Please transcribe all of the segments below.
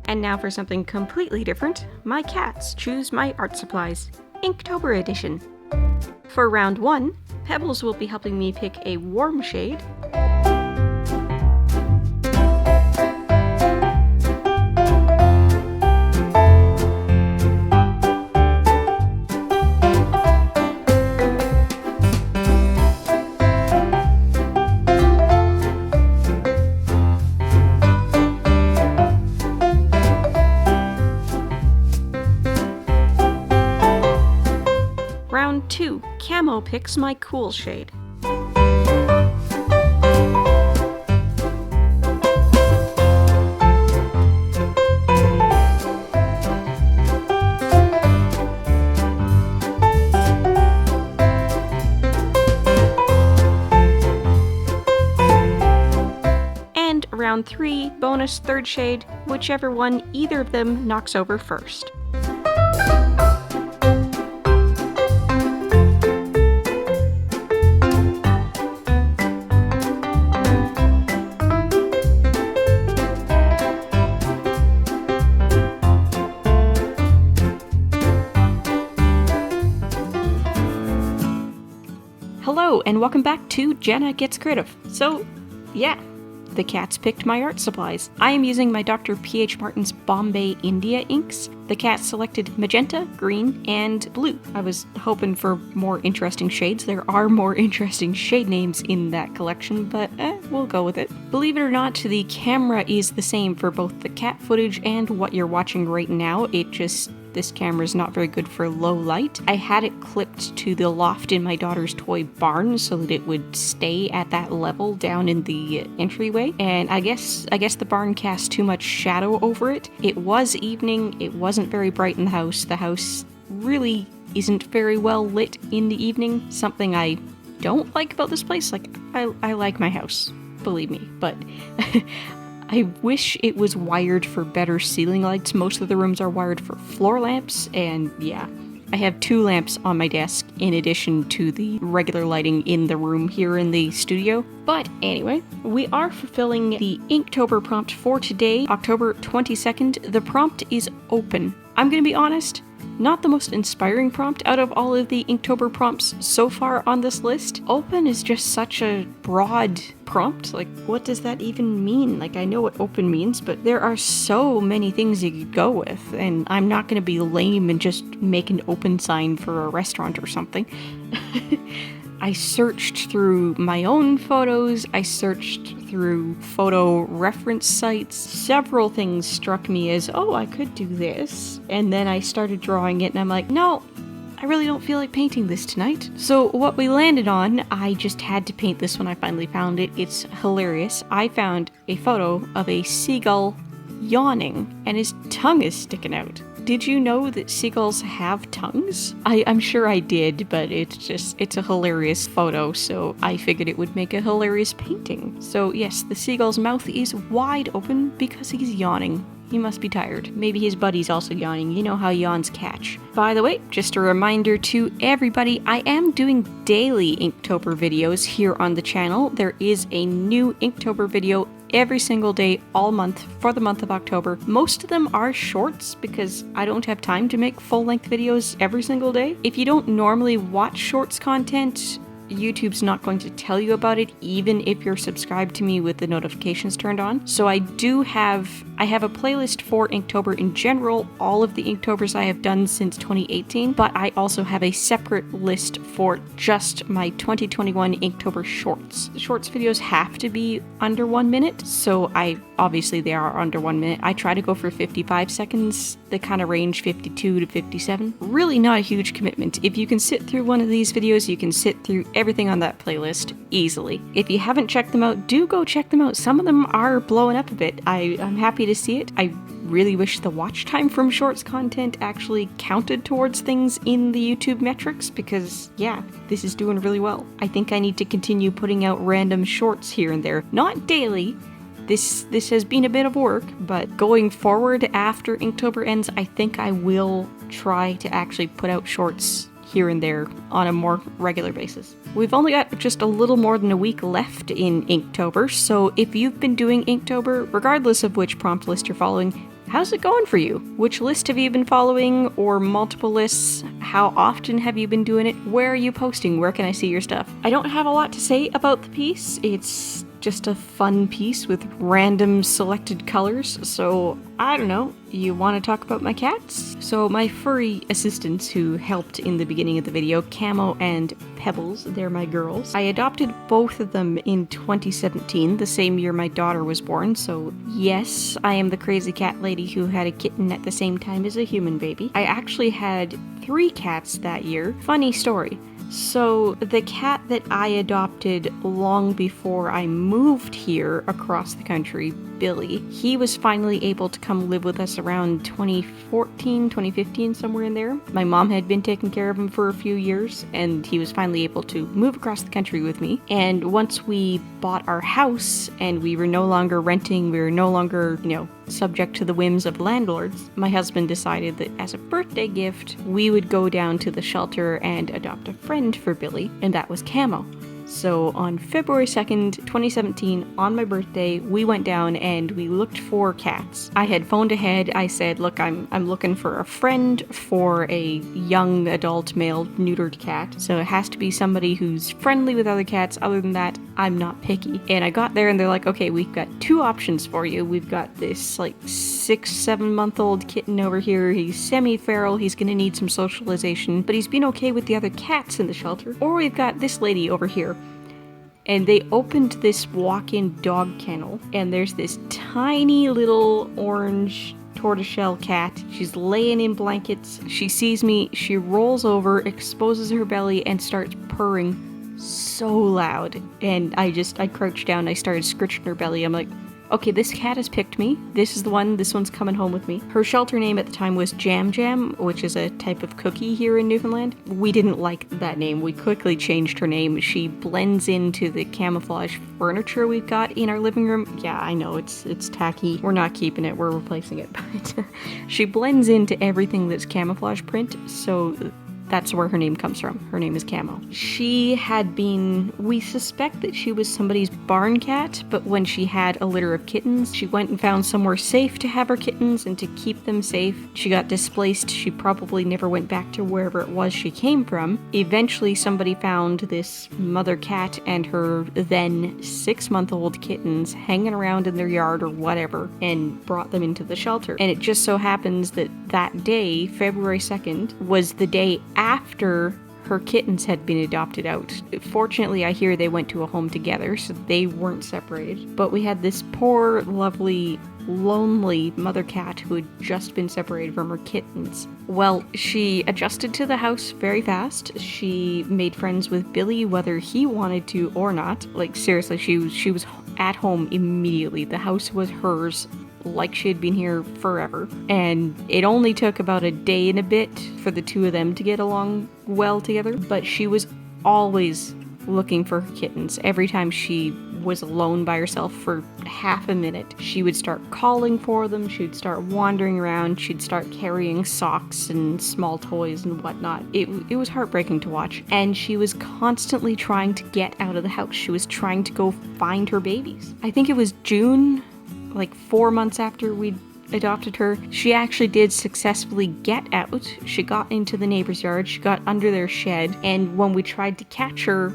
And now for something completely different, my cats choose my art supplies, Inktober edition. For round 1, Pebbles will be helping me pick a warm shade, Round 2, Camo picks my cool shade. And round 3, bonus third shade, whichever one either of them knocks over first. Hello, and welcome back to Jenna Gets Creative. So, yeah, the cats picked my art supplies. I am using my Dr. P.H. Martin's Bombay India inks. The cats selected magenta, green, and blue. I was hoping for more interesting shades. There are more interesting shade names in that collection, but we'll go with it. Believe it or not, the camera is the same for both the cat footage and what you're watching right now. This camera is not very good for low light. I had it clipped to the loft in my daughter's toy barn so that it would stay at that level down in the entryway. And I guess the barn cast too much shadow over it. It was evening. It wasn't very bright in the house. The house really isn't very well lit in the evening. Something I don't like about this place. Like, I like my house, believe me, but I wish it was wired for better ceiling lights. Most of the rooms are wired for floor lamps, and yeah. I have 2 lamps on my desk in addition to the regular lighting in the room here in the studio. But anyway, we are fulfilling the Inktober prompt for today, October 22nd. The prompt is open. I'm gonna be honest, not the most inspiring prompt out of all of the Inktober prompts so far on this list. Open is just such a broad prompt. Like, what does that even mean? Like, I know what open means, but there are so many things you could go with, and I'm not gonna be lame and just make an open sign for a restaurant or something. I searched through my own photos, I searched through photo reference sites. Several things struck me as, oh, I could do this. And then I started drawing it and I'm like, no, I really don't feel like painting this tonight. So what we landed on, I just had to paint this when I finally found it. It's hilarious. I found a photo of a seagull yawning and his tongue is sticking out. Did you know that seagulls have tongues? I'm sure I did, but it's a hilarious photo, so I figured it would make a hilarious painting. So yes, the seagull's mouth is wide open because he's yawning. He must be tired. Maybe his buddy's also yawning. You know how yawns catch. By the way, just a reminder to everybody, I am doing daily Inktober videos here on the channel. There is a new Inktober video every single day, all month, for the month of October. Most of them are shorts because I don't have time to make full-length videos every single day. If you don't normally watch shorts content, YouTube's not going to tell you about it, even if you're subscribed to me with the notifications turned on. So I have a playlist for Inktober in general, all of the Inktobers I have done since 2018, but I also have a separate list for just my 2021 Inktober shorts. The shorts videos have to be under 1 minute, so obviously they are under 1 minute. I try to go for 55 seconds. They kind of range 52 to 57. Really not a huge commitment. If you can sit through one of these videos, you can sit through everything on that playlist easily. If you haven't checked them out, do go check them out. Some of them are blowing up a bit. I'm happy to see it. I really wish the watch time from shorts content actually counted towards things in the YouTube metrics because, yeah, this is doing really well. I think I need to continue putting out random shorts here and there. Not daily. This has been a bit of work, but going forward after Inktober ends, I think I will try to actually put out shorts here and there on a more regular basis. We've only got just a little more than a week left in Inktober, so if you've been doing Inktober, regardless of which prompt list you're following, how's it going for you? Which list have you been following, or multiple lists? How often have you been doing it? Where are you posting? Where can I see your stuff? I don't have a lot to say about the piece. It's just a fun piece with random selected colors, so I don't know. You want to talk about my cats? So my furry assistants who helped in the beginning of the video, Camo and Pebbles, they're my girls. I adopted both of them in 2017, the same year my daughter was born, so yes, I am the crazy cat lady who had a kitten at the same time as a human baby. I actually had 3 cats that year. Funny story. So the cat that I adopted long before I moved here across the country, Billy, he was finally able to come live with us around 2014, 2015, somewhere in there. My mom had been taking care of him for a few years, and he was finally able to move across the country with me. And once we bought our house and we were no longer renting, we were no longer, subject to the whims of landlords, my husband decided that as a birthday gift, we would go down to the shelter and adopt a friend for Billy, and that was Camo. So on February 2nd, 2017, on my birthday, we went down and we looked for cats. I had phoned ahead. I said, look, I'm looking for a friend for a young adult male neutered cat. So it has to be somebody who's friendly with other cats. Other than that, I'm not picky. And I got there and they're like, okay, we've got 2 options for you. We've got this 6-7 month old kitten over here. He's semi-feral. He's gonna need some socialization, but he's been okay with the other cats in the shelter. Or we've got this lady over here. And they opened this walk-in dog kennel, and there's this tiny little orange tortoiseshell cat. She's laying in blankets. She sees me, she rolls over, exposes her belly, and starts purring so loud. And I crouched down, I started scratching her belly. I'm like, okay, this cat has picked me. This is the one. This one's coming home with me. Her shelter name at the time was Jam Jam, which is a type of cookie here in Newfoundland. We didn't like that name. We quickly changed her name. She blends into the camouflage furniture we've got in our living room. Yeah, I know, it's tacky. We're not keeping it. We're replacing it. But she blends into everything that's camouflage print, so that's where her name comes from. Her name is Camo. We suspect that she was somebody's barn cat, but when she had a litter of kittens, she went and found somewhere safe to have her kittens and to keep them safe. She got displaced. She probably never went back to wherever it was she came from. Eventually, somebody found this mother cat and her then 6-month-old kittens hanging around in their yard or whatever and brought them into the shelter. And it just so happens that that day, February 2nd, was the day after her kittens had been adopted out. Fortunately, I hear they went to a home together, so they weren't separated. But we had this poor, lovely, lonely mother cat who had just been separated from her kittens. Well, she adjusted to the house very fast. She made friends with Billy whether he wanted to or not. Like, seriously, she was at home immediately. The house was hers, like she had been here forever. And it only took about a day and a bit for the 2 of them to get along well together, but she was always looking for her kittens. Every time she was alone by herself for half a minute, she would start calling for them, she would start wandering around, she'd start carrying socks and small toys and whatnot. It was heartbreaking to watch, and she was constantly trying to get out of the house. She was trying to go find her babies. I think it was June, like 4 months after we'd adopted her, she actually did successfully get out. She got into the neighbor's yard, she got under their shed, and when we tried to catch her,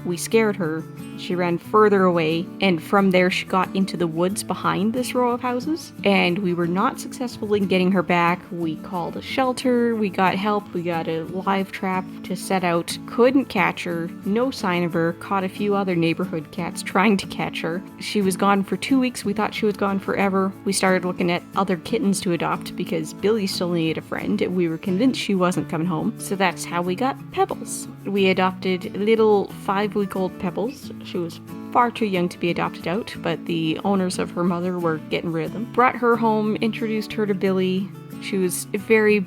we scared her. She ran further away, and from there she got into the woods behind this row of houses, and we were not successful in getting her back. We called a shelter, we got help, we got a live trap to set out, couldn't catch her, no sign of her, caught a few other neighborhood cats trying to catch her. She was gone for 2 weeks, we thought she was gone forever. We started looking at other kittens to adopt because Billy still needed a friend, and we were convinced she wasn't coming home, so that's how we got Pebbles. We adopted little 5-week-old Pebbles. She was far too young to be adopted out, but the owners of her mother were getting rid of them. Brought her home, introduced her to Billy. She was a very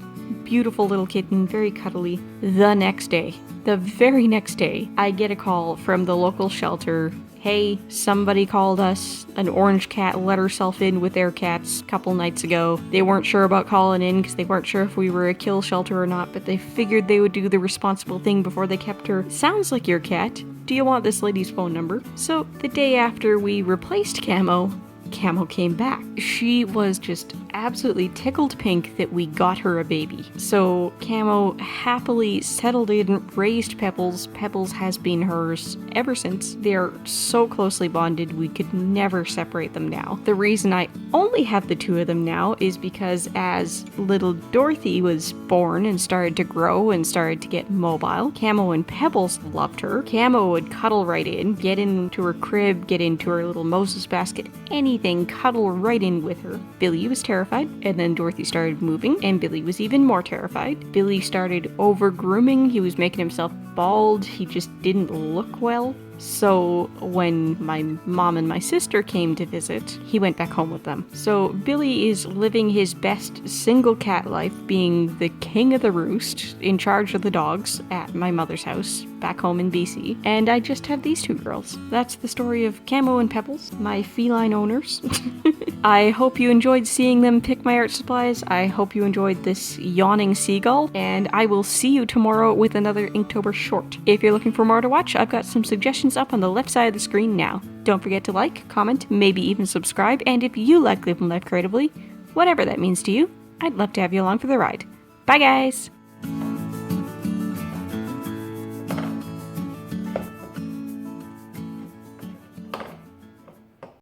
beautiful little kitten, very cuddly. The very next day, I get a call from the local shelter. hey, somebody called us, an orange cat let herself in with their cats a couple nights ago. They weren't sure about calling in because they weren't sure if we were a kill shelter or not, but they figured they would do the responsible thing before they kept her. Sounds like your cat. Do you want this lady's phone number? So the day after we replaced Camo came back. She was just absolutely tickled pink that we got her a baby. So Camo happily settled in, raised Pebbles. Pebbles has been hers ever since. They are so closely bonded, we could never separate them now. The reason I only have the two of them now is because as little Dorothy was born and started to grow and started to get mobile, Camo and Pebbles loved her. Camo would cuddle right in, get into her crib, get into her little Moses basket, anything, cuddle right in with her. Billy was terrified, and then Dorothy started moving, and Billy was even more terrified. Billy started over-grooming, he was making himself bald, he just didn't look well. So when my mom and my sister came to visit, he went back home with them. So Billy is living his best single cat life, being the king of the roost, in charge of the dogs at my mother's house, back home in BC. And I just have these two girls. That's the story of Camo and Pebbles, my feline owners. I hope you enjoyed seeing them pick my art supplies. I hope you enjoyed this yawning seagull, and I will see you tomorrow with another Inktober short. If you're looking for more to watch, I've got some suggestions up on the left side of the screen now. Don't forget to like, comment, maybe even subscribe, and if you like living life creatively, whatever that means to you, I'd love to have you along for the ride. Bye guys!